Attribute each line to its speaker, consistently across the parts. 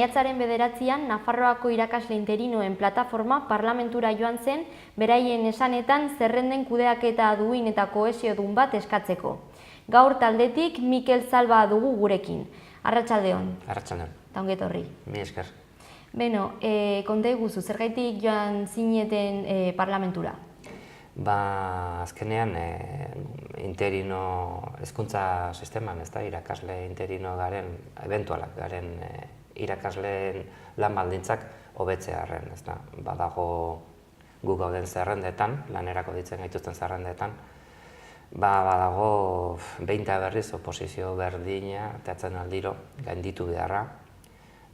Speaker 1: Maiatzaren 9an, Nafarroako irakasle interinoen plataforma parlamentura joan zen, beraien esanetan zerrenden kudeaketa duin eta kohesiodun bat eskatzeko. Gaur taldetik Mikel Zalba dugu gurekin. Arratsaldeon.
Speaker 2: Arratsaldeon.
Speaker 1: Ta ongi etorri.
Speaker 2: Mi esker.
Speaker 1: Beno, konta iguzu, zergaitik joan zineten parlamentura?
Speaker 2: Azkenean interino hezkuntza sisteman, irakasle interino garen, eventualak garen irakasleen lan baldintzak hobetzearren, badago gu gauden zerrendetan, lanerako ditzen gaituzten zerrendetan, badago behin eta berriz oposizio berdina, teatzen aldiro, gainditu beharra,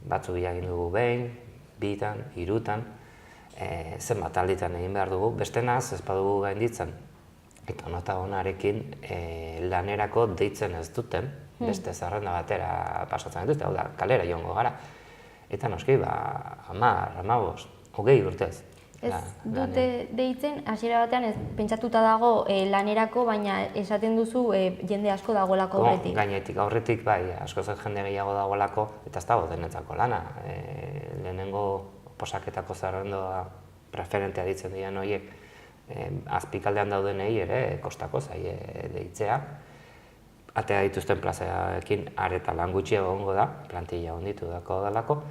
Speaker 2: batzu egin dugu behin, bitan, hirutan, zenbat alditan egin behar dugu, bestenaz ez badugu gainditzen, eta nota honarekin lanerako deitzen ez duten, beste zerrenda batera pasatzen dituzte, hau da, kalera joango gara. Eta noski, 10, 15, 20 urtez.
Speaker 1: Ez dute deitzen, hasiera batean pentsatuta dago lanerako, baina esaten duzu jende asko dagoelako aurretik.
Speaker 2: Gainetik aurretik, bai, asko jende gehiago dagoelako, eta ez dago denetzako lana. Lehenengo posaketako zerrendoa preferentea ditzen diren horiek, azpikaldean daudenei ere kostako zaie deitzea. Atea dituzten plazaekin areta lan gutxi egongo da, plantilla onditu dako dalako,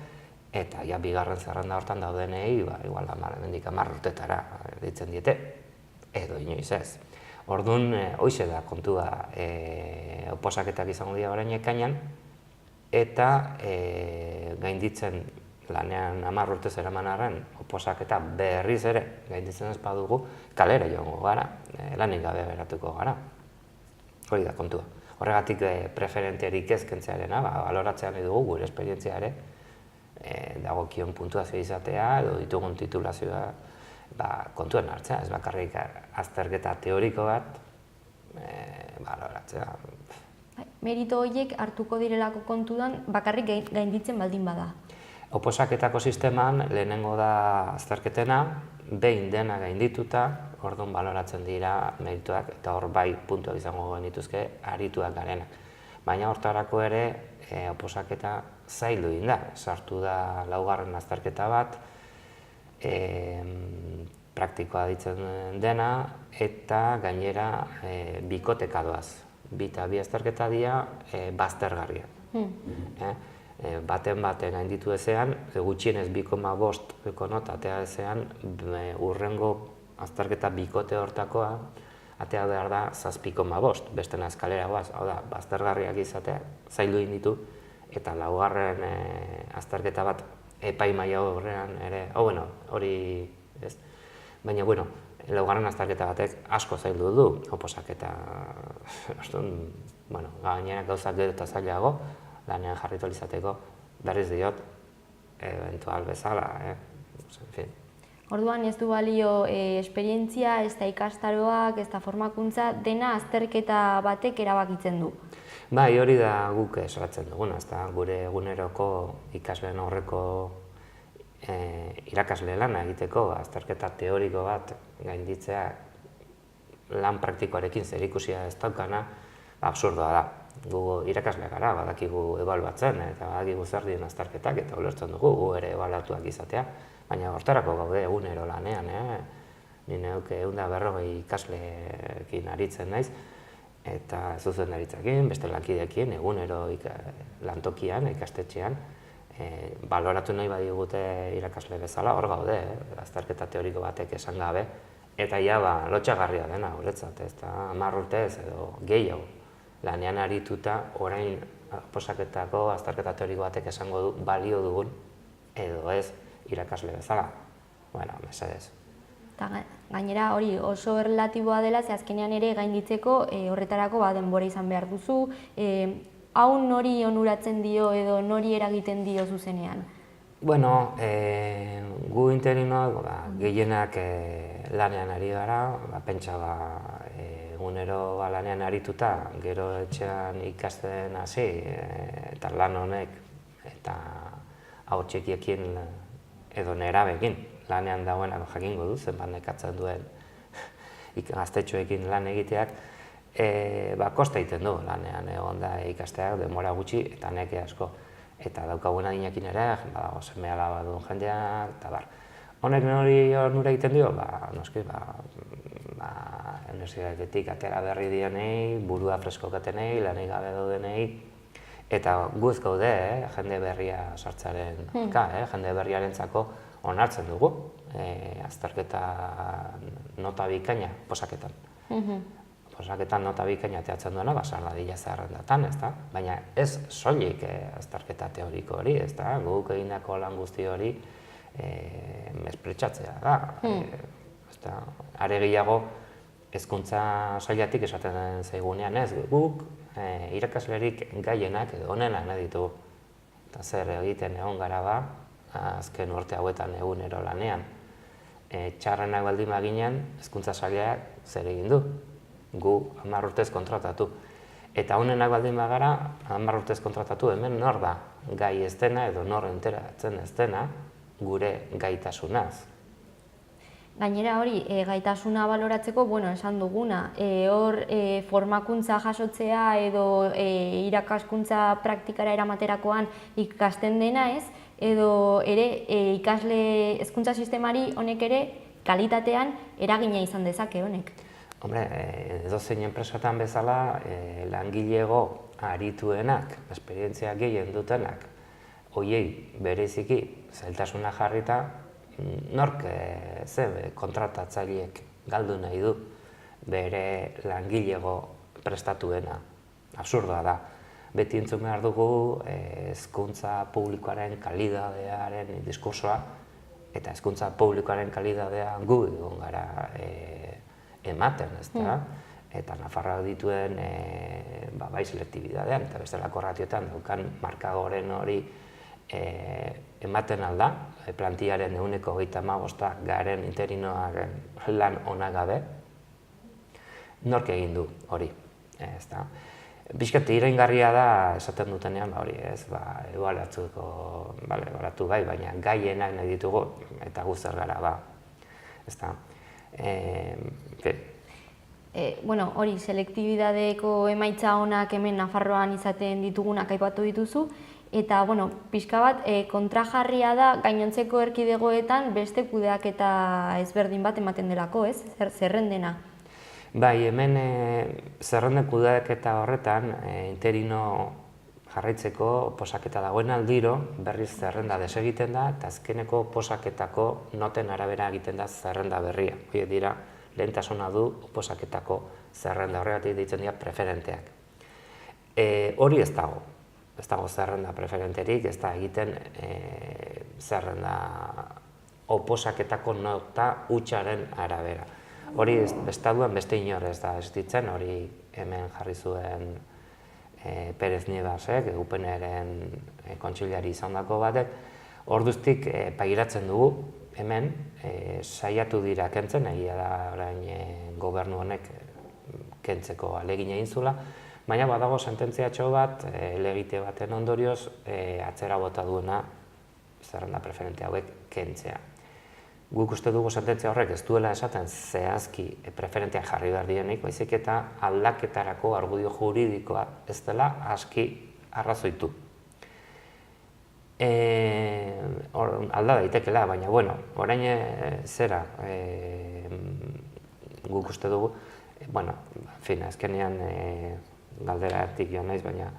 Speaker 2: eta bigarren zerrenda hortan daudenei, igual 10 urtetara deitzen diete, edo inoiz ez. Orduan, hoize da kontua, oposaketak izango dira orain ekainan, eta gainditzen lanean 10 urtez eraman arren, oposaketa berriz ere gainditzen ez badugu, kalera joango gara, lanik gabe beratuko gara. Hori da kontua. Horregatik preferenterik ez kentzearena, baloratzean nahi dugu gure esperientzia ere, dagokion puntuazioa izatea edo ditugun titulazioa kontuen hartzea, ez bakarrik azterketa teoriko bat baloratzea.
Speaker 1: Merito horiek hartuko direlako kontudan bakarrik gainditzen baldin bada?
Speaker 2: Oposaketako sisteman lehenengo da azterketena, behin dena gaindituta, orduan baloratzen dira merituak, eta hor bai puntuak izango genituzke arituak garenak. Baina hortarako ere oposaketa zaildu egin da, sartu da 4. azterketa bat, praktikoa ditzen dena, eta gainera bikoteka doaz. Bi eta bi azterketa dira baztergarria. Baten gainditu ezean, gutxienez 2,5 nota atea ezean, urrengo azterketa bikote hortakoa, atea behar da 7,5, bestena eskalera goaz, hau da, baztergarriak izatea, zaildu egin ditu, eta 4. azterketa bat epaimaila horrean ere, hori ez, baina, 4. azterketa batek asko zaildu du, oposaketa, gainera gauzak gero eta zailago, lanean jarritu izateko, berriz diot, eventual bezala,
Speaker 1: Orduan ez du balio esperientzia, ez da ikastaroak, ez da formakuntza, dena azterketa batek erabakitzen du.
Speaker 2: Bai, hori da guk esatzen duguna, gure eguneroko ikasleen aurreko irakasle lana egiteko, azterketa teoriko bat gainditzea lan praktikoarekin zerikusia ez daukana, absurdoa da. Gu irakasle gara, badakigu ebaluatzen, eta badakigu zer diren azterketak, eta ulertzen dugu, gu ere ebaluatuak izatea, baina hortarako gaude egunero lanean, ni neuk 140 ikasleekin aritzen naiz, eta zuzendaritzakin, beste lankideekin, egunero lantokian, ikastetxean, baloratu nahi badigute irakasle bezala, hor gaude, azterketa teoriko batek esan gabe, eta lotxagarria dena, guretzat, ez da 10 urtez edo gehiago. Lanean arituta, orain posaketako azterketa teoriko batek esango du balio dugun, edo ez irakasle bezala. Mesedez.
Speaker 1: Gainera hori oso erlatiboa dela, ze azkenean ere gainditzeko horretarako denbora izan behar duzu, hau nori onuratzen dio edo nori eragiten dio zuzenean?
Speaker 2: Gu interinoak gehienak lanean ari gara, pentsa egunero lanean arituta, gero etxean ikasten hasi, eta lan honek, eta hau txekiekin edo nerabekin lanean dagoenak jakingo du, zenbat nekatzen duen gaztetxoekin lan egiteak, kosta egiten du lanean egon da ikasteak, denbora gutxi eta neke asko. eta daukagun adinakin ere, badago seme alaba duen jendea, eta bar. Honek nori onura egiten dio, noski, universitatetik atera berri dienei, burua freskokatenei, lanei gabe daudenei, eta guz gaude, jende berria sartzaren, jende berriarentzako onartzen dugu, azterketa nota bikaina posaketan. Posaketan nota bikaina teatzen duena, sarladila zerrendatan, baina ez soilik azterketa teoriko hori, guk egindako lan guzti hori mespretxatzea da. Are gehiago, hezkuntza sailatik esaten zaigunean ez, guk irakaslerik gaienak edo onenak nahi ditugu. Eta zer egiten egon gara ba, azken urte hauetan egunero lanean. Txarrenak baldin baginen, hezkuntza sailak zer egin du. Gu 10 urtez kontratatu. Eta onenak baldin bagara, 10 urtez kontratatu hemen nor da gai ez dena edo nor enteratzen ez dena gure gaitasunaz.
Speaker 1: Gainera hori, gaitasuna baloratzeko, esan duguna, hor formakuntza jasotzea edo irakaskuntza praktikara eramaterakoan ikasten dena ez, edo ere ikasle hezkuntza sistemari honek ere kalitatean eragina izan dezake honek.
Speaker 2: Hombre, edozein enpresatan bezala langilego arituenak, esperientzia gehien dutenak, hoiei bereziki zailtasuna jarrita, nork kontratatzaileek galdu nahi du bere langilego prestatuena. Absurdoa da. Beti entzun behar dugu hezkuntza publikoaren kalidadearen diskursoa eta hezkuntza publikoaren kalidadea gu egon gara ematen, ezta? Eta Nafarroak dituen bai selektibidadean eta bestelako ratioetan daukan markagoren hori ematen alda, plantillaren 1,35 garen interinoaren lan ona gabe, nork egin du hori, ezta? Bizkat iraingarria da esaten dutenean hori, ez, ebaluatu bai, baina gaienak nahi ditugu eta gu zer gara, ezta?
Speaker 1: Hori, selektibidadeko emaitza onak hemen Nafarroan izaten ditugunak aipatu dituzu, eta, pixka bat, kontrajarria da gainontzeko erkidegoetan beste kudeaketa ezberdin bat ematen delako, ez? Zerrendena.
Speaker 2: Bai, hemen zerrenden kudeaketa horretan, interino jarraitzeko posaketa dagoen aldiro, berriz zerrenda desegiten da, eta azkeneko posaketako noten arabera egiten da zerrenda berria. Horiek dira, lehentasuna du posaketako zerrenda, horregatik ditzen dira preferenteak. Hori ez dago. Ez dago zerrenda preferenterik, ez da egiten zerrenda oposaketako nota hutsaren arabera. Hori estatuan beste inor ez da ez ditzen, hori hemen jarri zuen Perez Nievasek, UPNren kontseilari izandako batek, orduztik pairatzen dugu hemen saiatu dira kentzen, egia da orain gobernu honek kentzeko ahalegina egin zuela, baina badago sententziatxo bat, helegite baten ondorioz, atzera bota duena zerrenda preferente hauek kentzea. Guk uste dugu sententzia horrek ez duela esaten zehazki preferenteak jarri behar dienik, baizik eta aldaketarako argudio juridikoa ez dela aski arrazoitu. Alda daitekela, baina, orain zera guk uste dugu, azkenean galderatik joan naiz, baina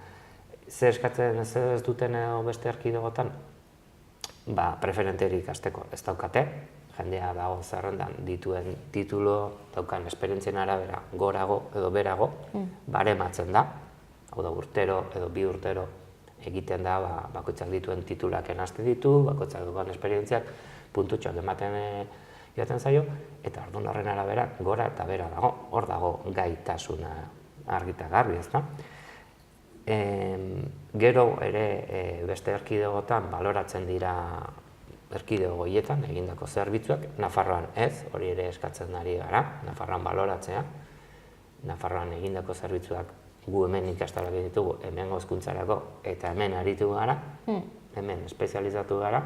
Speaker 2: zer eskatzen ez duten beste erkidegotan? Preferenterik azteko ez daukate, jendea dago zerrendan dituen titulo, daukan esperientzien arabera gorago edo berago, barematzen da, hau da urtero edo 2 urtero egiten da, bakoitzak dituen titulak enazte ditu, bakoitzak dukan esperientziak puntutxoak ematen joaten zaio, eta orduan horren arabera gora eta bera dago, hor dago gaitasuna argita garbi, ezta? Gero ere beste erkidegotan baloratzen dira erkidego horietan egindako zerbitzuak, Nafarroan ez, hori ere eskatzen ari gara, Nafarroan baloratzea. Nafarroan egindako zerbitzuak gu hemen ikastaroak ditugu, hemen hezkuntzarako eta hemen aritu gara, hemen espezializatu gara,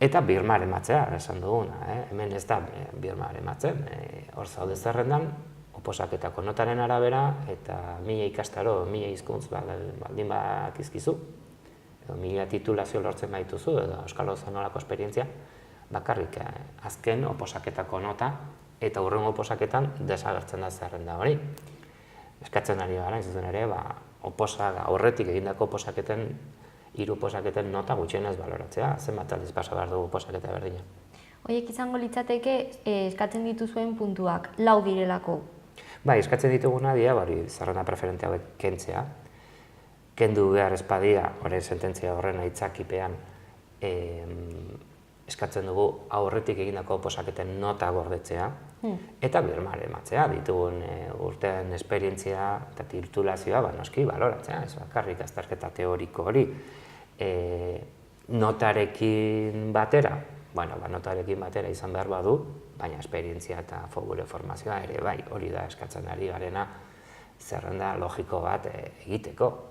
Speaker 2: eta birmar ematzea, esan duguna, hemen ez da birmar ematzen, hor zaude zerrendan, oposaketako notaren arabera, eta 1000 ikastaro, 1000 hizkuntz baldin bakizkizu, edo 1000 titulazio lortzen baituzu, edo euskal ozanolako esperientzia, bakarrik azken oposaketako nota, eta hurrengo oposaketan desagertzen da zerrenda hori. Eskatzen ari gara, izan ere, aurretik egindako oposaketen, 3 oposaketen nota gutxienez baloratzea, zenbat aldiz pasa behar dugu oposaketa berdina.
Speaker 1: Horiek izango litzateke eskatzen dituzuen puntuak, 4 direlako.
Speaker 2: Bai, eskatzen dituguna dira, zerrenda preferente hauek kentzea, kendu behar espadia, horren sententzia horren aitzakipean, eskatzen dugu aurretik egindako oposaketen nota gordetzea, eta birmare ematzea, ditugun urtean esperientzia eta titulazioa, noski, baloratzea, ez bakarrik azterketa teoriko hori, notarekin batera, notarekin batera izan behar badu, baina esperientzia eta gure formazioa ere bai, hori da eskatzen ari garena zerrenda logiko bat egiteko.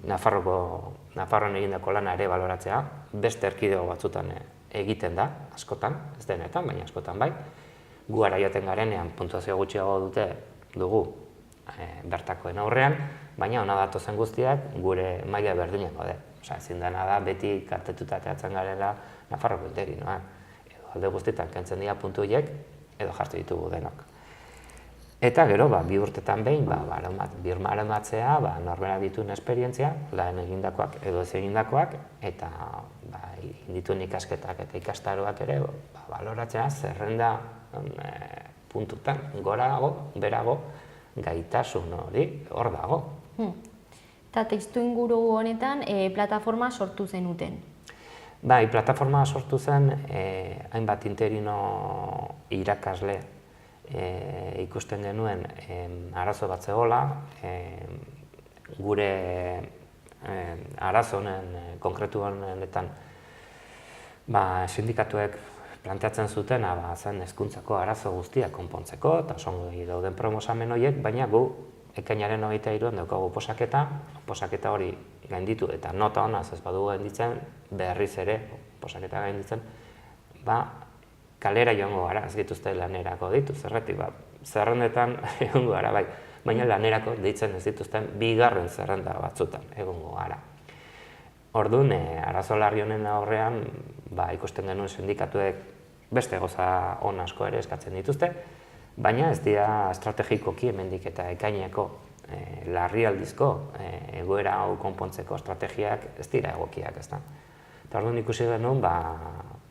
Speaker 2: Nafarroan egindako lana ere baloratzea, beste erkidego batzutan egiten da, askotan, ez denetan, baina askotan bai. Gu ara joaten garenean puntuazio gutxiago dugu bertakoen aurrean, baina hona datozen guztiak gure maila berdinak gaude. Ezin dena da, beti kaltetuta ateratzen garela Nafarroko interinoan. Alde guztietan kentzen dira puntu horiek, edo jartu ditugu denok. Eta gero, 2 urtetan behin, birmara ematzea, norbera dituen esperientzia, lehen egindakoak edo ez egindakoak, eta dituen ikasketak eta ikastaroak ere, baloratzea zerrenda puntutan, gorago, berago, gaitasun hori hor dago.
Speaker 1: Eta testu inguru honetan plataforma sortu zenuten.
Speaker 2: Bai, plataforma sortu zen hainbat interino irakasle ikusten genuen arazo bat zegoela, gure arazo honen konkretu honetan sindikatuek planteatzen zutena zen hezkuntzako arazo guztiak konpontzeko eta osongi dauden proposamen horiek, baina gu ekainaren 23an daukagu oposaketa hori gainditu eta nota honaz ez badugu gainditzen, berriz ere oposaketa gainditzen, kalera joango gara, ez dituzte lanerako ditu, zerretik, zerrendetan egongo gara, bai, baina lanerako deitzen ez dituzten 2. zerrenda batzutan egongo gara. Orduan, arazo larri honen aurrean, ikusten genuen sindikatuek beste gauza on asko ere eskatzen dituzte, baina ez dira estrategikoki hemendik eta ekaineko larrialdizko egoera hau konpontzeko estrategiak ez dira egokiak, ezta. Eta orduan ikusi genuen,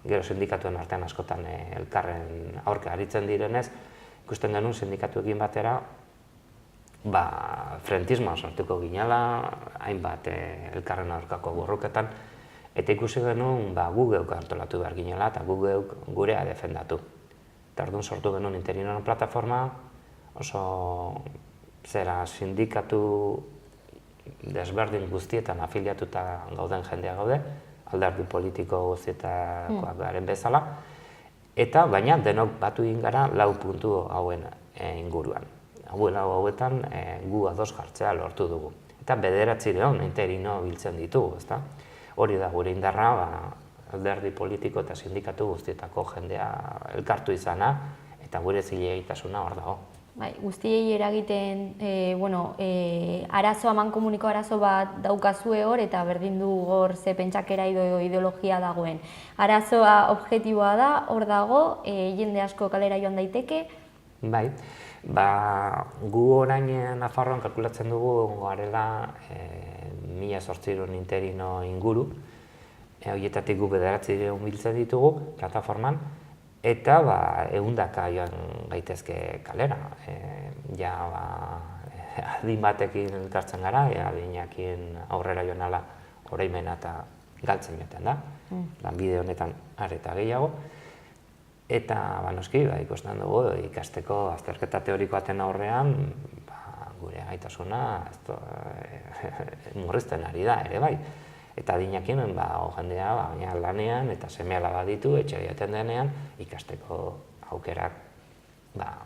Speaker 2: gero sindikatuen artean askotan elkarren aurka aritzen direnez, ikusten genuen sindikatuekin batera, frentismoa sortuko ginela, hainbat elkarren aurkako borroketan, eta ikusi genuen gu geuk antolatu behar ginela eta gu geuk gurea defendatu. Eta orduan sortu genuen interinoen plataforma, oso sindikatu desberdin guztietan afiliatuta gauden jendea gaude, alderdi politiko guztietakoak garen bezala, eta baina denok batu egin gara 4 puntu hauen inguruan. Hauetan gu ados jartzea lortu dugu. Eta 9 interino biltzen ditugu, ezta? Hori da gure indarra, alderdi politiko eta sindikatu guztietako jendea elkartu izana, eta gure zilegitasuna hor dago.
Speaker 1: Guztiei eragiten, amankomuniko arazo bat daukazue hor, eta berdin du hor ze pentsakera edo ideologia dagoen. Arazoa objektiboa da, hor dago, jende asko kalera joan daiteke.
Speaker 2: Bai, gu orain Nafarroan kalkulatzen dugu garela 1800 interino inguru, horietatik gu 900 biltzen ditugu plataforman, eta 100 joan gaitezke kalera. Adin batekin elkartzen gara, adinakin aurrera joan ala oroimena eta galtzen joten da, lanbide honetan areta gehiago. Eta noski, ikusten dugu ikasteko azterketa teorikoaten aurrean, gure gaitasuna murrizten ari da ere bai. Eta adinakin jendea lanean eta seme-alaba ditu, etxe joaten denean, ikasteko aukerak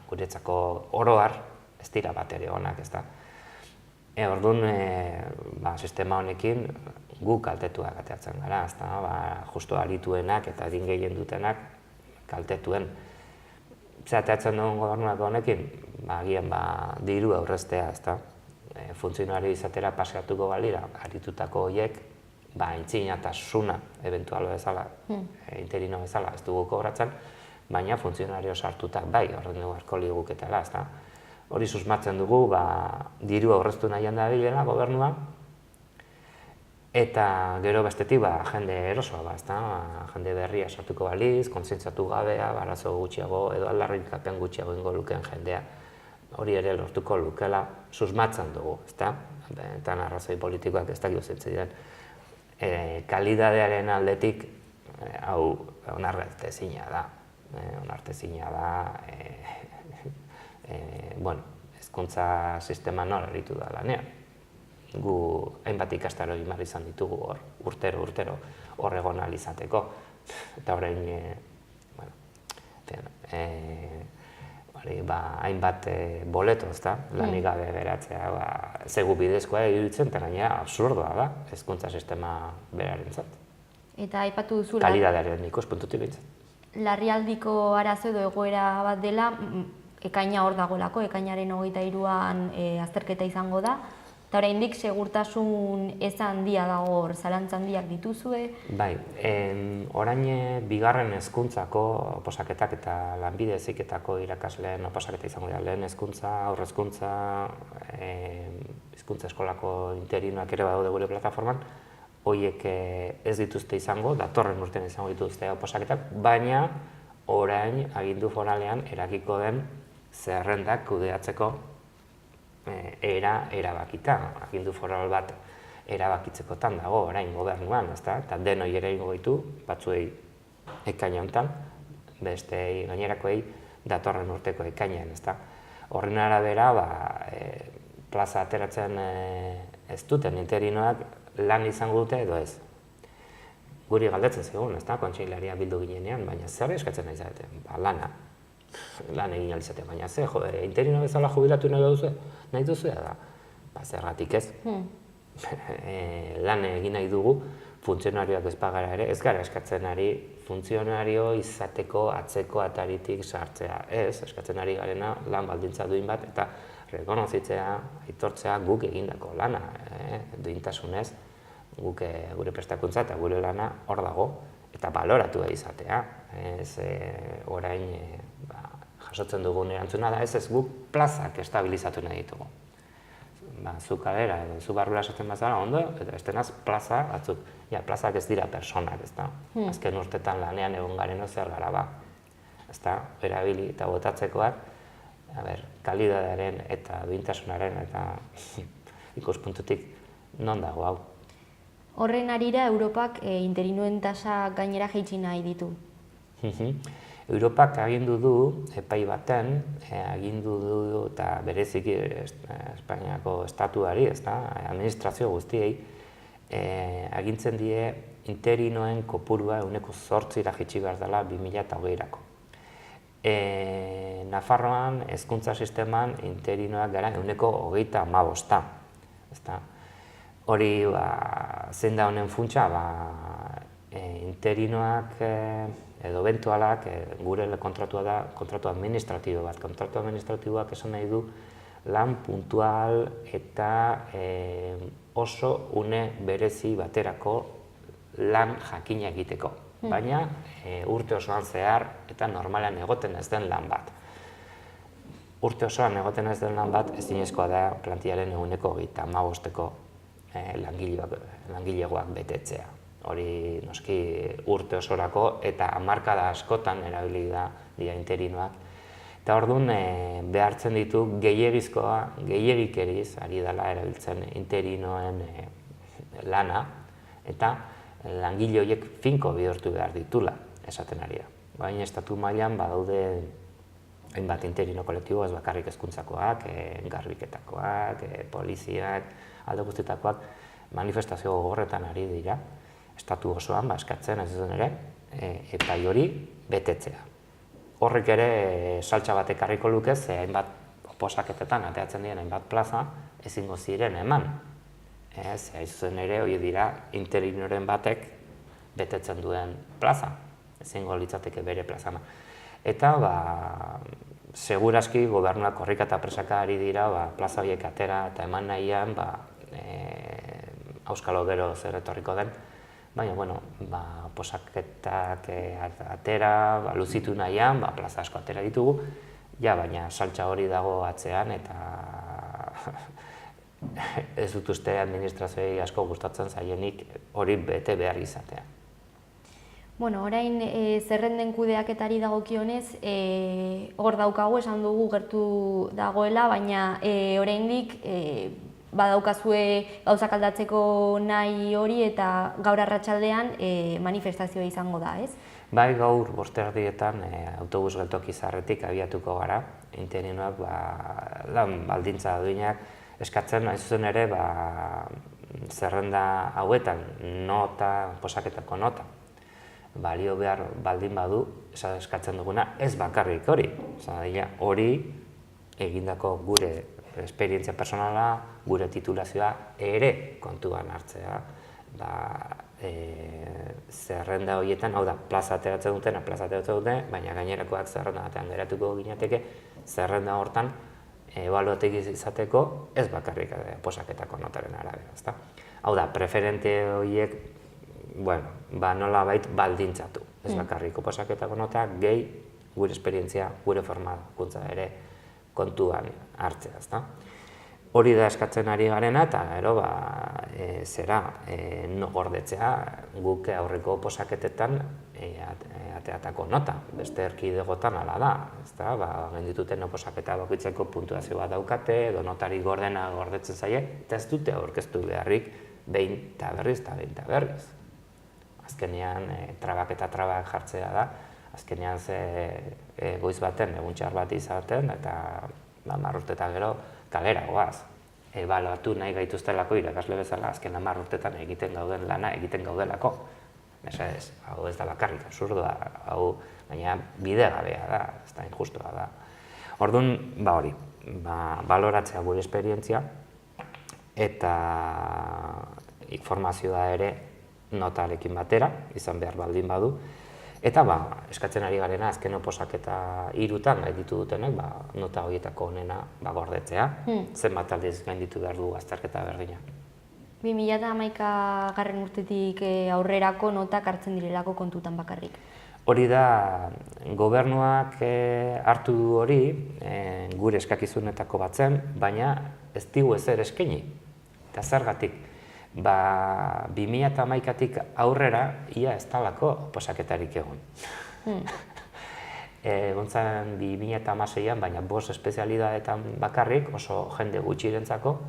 Speaker 2: guretzako oro har ez dira bat ere onak, ezta. Orduan, sistema honekin gu kaltetuak ateratzen gara, ezta, justu arituenak eta adin gehien dutenak kaltetuen. Zer ateratzen dugun gobernuak honekin, agian diru aurreztea, ezta. funtzionario izatera paseatuko balira, aritutako horiek, aintzinatasuna eventual bezala, interino bezala ez dugu kobratzen, baina funtzionario sartuta bai, horren dugu arko liguketela, ez da. Hori susmatzen dugu, diru aurreztu nahian da bilela gobernua, eta gero bestetik jende erosoa, jende berria sartuko baliz, kontzientziatu gabea, arazo gutxiago edo aldarrikapen gutxiago ingo lukeen jendea, hori ere lortuko lukela susmatzen dugu, ezta? Eta arrazoi politikoak ez dakit zentzen diren. Kalidadearen aldetik, hau onartezina da. Onartezina da, hezkuntza sistema nola aritu da lanean. Gu hainbat ikastaro egin behar izan ditugu hor, urtero hor egon ahal izateko. Eta orain, hainbat boleto, ezta, lanik gabe geratzea, zegu bidezkoa iruditzen, eta gainera absurdoa da, hezkuntza sistema berarentzat.
Speaker 1: Eta aipatu duzula...
Speaker 2: Kalidadearen ikuspuntutik bintzen.
Speaker 1: Larrialdiko arazo edo egoera bat dela, ekaina hor dagoelako, ekainaren 23an azterketa izango da, eta oraindik segurtasun eza handia dago hor, zalantza handiak dituzue?
Speaker 2: Bai, orain bigarren hezkuntzako oposaketak eta lanbide heziketako irakasleen oposaketa izango dira, lehen hezkuntza, aurrezkuntza, hezkuntza eskolako interinoak ere badaude gure plataforman, horiek ez dituzte izango, datorren urtean izango dituzte oposaketak, baina orain agindu foralean erakiko den zerrendak kudeatzeko erabakita. Agindu foral bat erabakitzekotan dago orain gobernuan, eta denoi ere ingo ditu, batzuei ekaina honetan, bestei gainerakoei datorren urteko ekainean. Horren arabera, plaza ateratzen ez duten interinoak lan izango dute edo ez. Guri galdetzen zigun, kontseilaria bildu ginenean, baina zer eskatzen nahi zarete? Lana. Lan egin alizate, baina ze, interino bezala jubilatu nahi duzu da? Zergatik ez. Lan egin nahi dugu, funtzionarioak ez bagara ere, ez gara eskatzen ari funtzionario izateko atzeko ataritik sartzea. Ez, eskatzen ari garena lan baldintza duin bat, eta rekonozitzea, aitortzea guk egindako lana, duintasunez, guk gure prestakuntza eta gure lana hor dago, eta baloratu izatea. Ez orain jasotzen dugun erantzuna da, ez guk plazak estabilizatu nahi ditugu. Zu kalera edo zu barrura esaten bazara ondo, eta estenaz plaza batzuk, plazak ez dira personak, ez da. Azken urtetan lanean egon garen zer gara ba. Ez da, erabili eta botatzekoak, kalidadearen eta duintasunaren eta ikuspuntutik non dago hau.
Speaker 1: Horren arira, Europak interinuen tasa gainera jaitsi nahi ditu.
Speaker 2: Europak agindu du, epai baten, agindu du eta bereziki Espainiako estatuari, administrazio guztiei, agintzen die interinoen kopurua 8%ra jaitsi behar dela 2020-erako. Nafarroan, hezkuntza sisteman, interinoak gara 25%. Hori, zein da honen funtsa, interinoak edo eventualak, gure kontratua da, kontratu administratibo bat. Kontratu administratiboak esan nahi du lan puntual eta oso une berezi baterako lan jakina egiteko. Baina urte osoan zehar eta normalean egoten ez den lan bat. Urte osoan egoten ez den lan bat ezinezkoa da plantillaren 25%ko langilegoak betetzea. Hori noski urte osorako eta hamarkada askotan erabili da dira interinoak. Eta orduan behartzen ditu gehiegikeriz ari dela erabiltzen interinoen lana eta langile horiek finko bihurtu behar ditula esaten ari da. Baina estatu mailan badaude hainbat interino kolektibo, ez bakarrik hezkuntzakoak, garbiketakoak, poliziak, alde guztietakoak manifestazio gogorretan ari dira. Estatu osoan eskatzen ez den ere, epai hori betetzea. Horrek ere saltsa bat ekarriko luke, ze hainbat oposaketetan ateatzen diren hainbat plaza ezingo ziren eman. Hain zuzen ere hori dira interinoren batek betetzen duen plaza, ezingo litzateke bere plaza. Eta seguraski gobernuak korrika eta presaka ari dira plaza horiek atera eta eman nahian auskalo gero zer etorriko den, baina, posaketak atera, luzitu nahian, plaza asko atera ditugu, baina saltsa hori dago atzean eta ez dut uste administrazioei asko gustatzen zaienik hori bete behar izatea.
Speaker 1: Orain zerrenden kudeaketari dagokionez, hor daukagu esan dugu gertu dagoela, baina oraindik badaukazue gauzak aldatzeko nahi hori eta gaur arratsaldean manifestazioa izango da, ez?
Speaker 2: Bai, gaur 5:00 autobus geltoki zaharretik abiatuko gara, interinoak lan baldintza duinak eskatzen hain zuzen ere zerrenda hauetan posaketako nota balio behar baldin badu, eskatzen duguna ez bakarrik hori. Hori egindako gure esperientzia personala, gure titulazioa ere kontuan hartzea. Zerrenda horietan, hau da, plaza ateratzen dutena, baina gainerakoak zerrenda batean geratuko ginateke, zerrenda hortan ebaluatek izateko ez bakarrik posaketako notaren arabera. Hau da, preferente horiek nolabait baldintzatu. Ez bakarriko posaketako nota, gehi gure esperientzia, gure formakuntza ere kontuan hartzea. Hori da eskatzen ari garena eta gero gordetzea guk aurreko posaketetan ateatako nota. Beste erkidegotan hala da. Gendituten posaketa bakoitzeko puntuazio bat daukate, edo notari gordena gordetzen zaie, eta ez dute aurkeztu beharrik behin eta berriz. Azkenean trabak eta trabak jartzea da, azkenean goiz baten egun txar bat izaten eta 10 urte eta gero kalera goaz. Ebaluatu nahi gaituztelako irakasle bezala azken 10 urtetan egiten gauden lana egiten gaudelako. Mesedez, hau ez da bakarrik absurdoa, hau baina bidegabea da, ez da injustua da. Orduan, hori, baloratzea gure esperientzia eta informazioa ere notarekin batera, izan behar baldin badu, eta eskatzen ari garena azken posaketa 3 gainditu dutenek nota horietako onena gordetzea, zenbat aldiz gainditu behar du azterketa berdina.
Speaker 1: 2011 urtetik aurrerako notak hartzen direlako kontutan bakarrik.
Speaker 2: Hori da, gobernuak hartu du hori, gure eskakizunetako batzen, baina ez digu ezer eskaini. Eta zergatik, 2011tik aurrera ia ez talako posaketarik egon. Gontzan 2016an, baina 5 espezialidadetan bakarrik, oso jende gutxirentzako,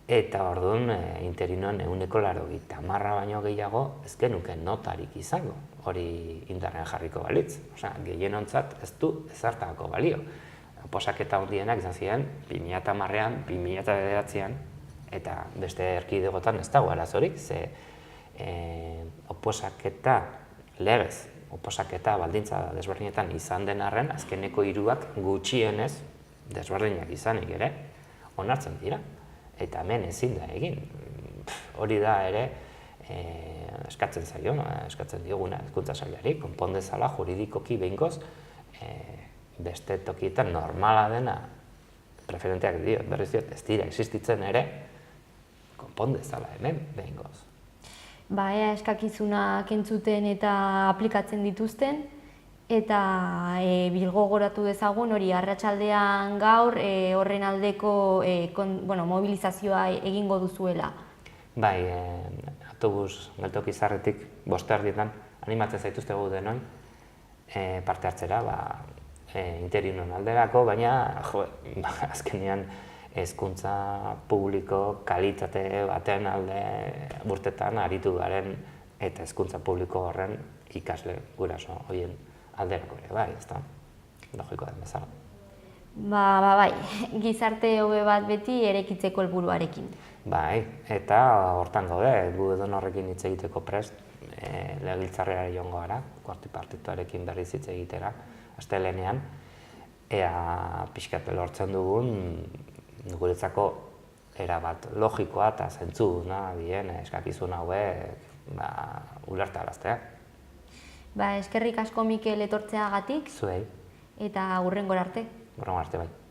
Speaker 2: eta orduan interinoan 180 baino gehiago ez genuke notarik izango, hori indarrean jarriko balitz. Gehienontzat ez du ezartako balio. Posaketa handienak izan ziren 2010an, 2009an, eta beste erkidegotan ez dago arazorik, ze oposaketa legez, oposaketa baldintza desberdinetan izan den arren, azkeneko 3ak gutxienez desberdinak izanik ere, onartzen dira. Eta hemen ezin da egin. Hori da ere eskatzen zaio, eskatzen dioguna hezkuntza sailari, konpon dezala juridikoki behingoz beste tokietan normala dena preferenteak berriz diot, ez dira existitzen ere, konpon dezala hemen behingoz.
Speaker 1: Ea eskakizunak entzuten eta aplikatzen dituzten, eta bilgogoratu dezagun hori arratsaldean gaur horren aldeko mobilizazioa egingo duzuela.
Speaker 2: Bai, autobus geltoki zaharretik 5:30 animatzen zaituztegu denon parte hartzera, interinon alderako, baina azkenean hezkuntza publiko kalitate baten alde urtetan aritu garen eta hezkuntza publiko horren ikasle guraso horien alderako ere, bai, ez da, logikoa den bezala.
Speaker 1: Bai, gizarte hobe bat beti erekitzeko helburuarekin.
Speaker 2: Bai, eta hortan gaude, gu edon horrekin hitz egiteko prest, legebiltzarrera joango gara, kuarti partituarekin berriz hitz egitera, astelehenean, ea pixkat lortzen dugun, guretzako erabat logikoa eta zentzuduna dien eskakizun hauek ulertaraztea.
Speaker 1: Eskerrik asko Mikel etortzeagatik.
Speaker 2: Zuei.
Speaker 1: eta hurrengora arte.
Speaker 2: Hurrengo arte bai.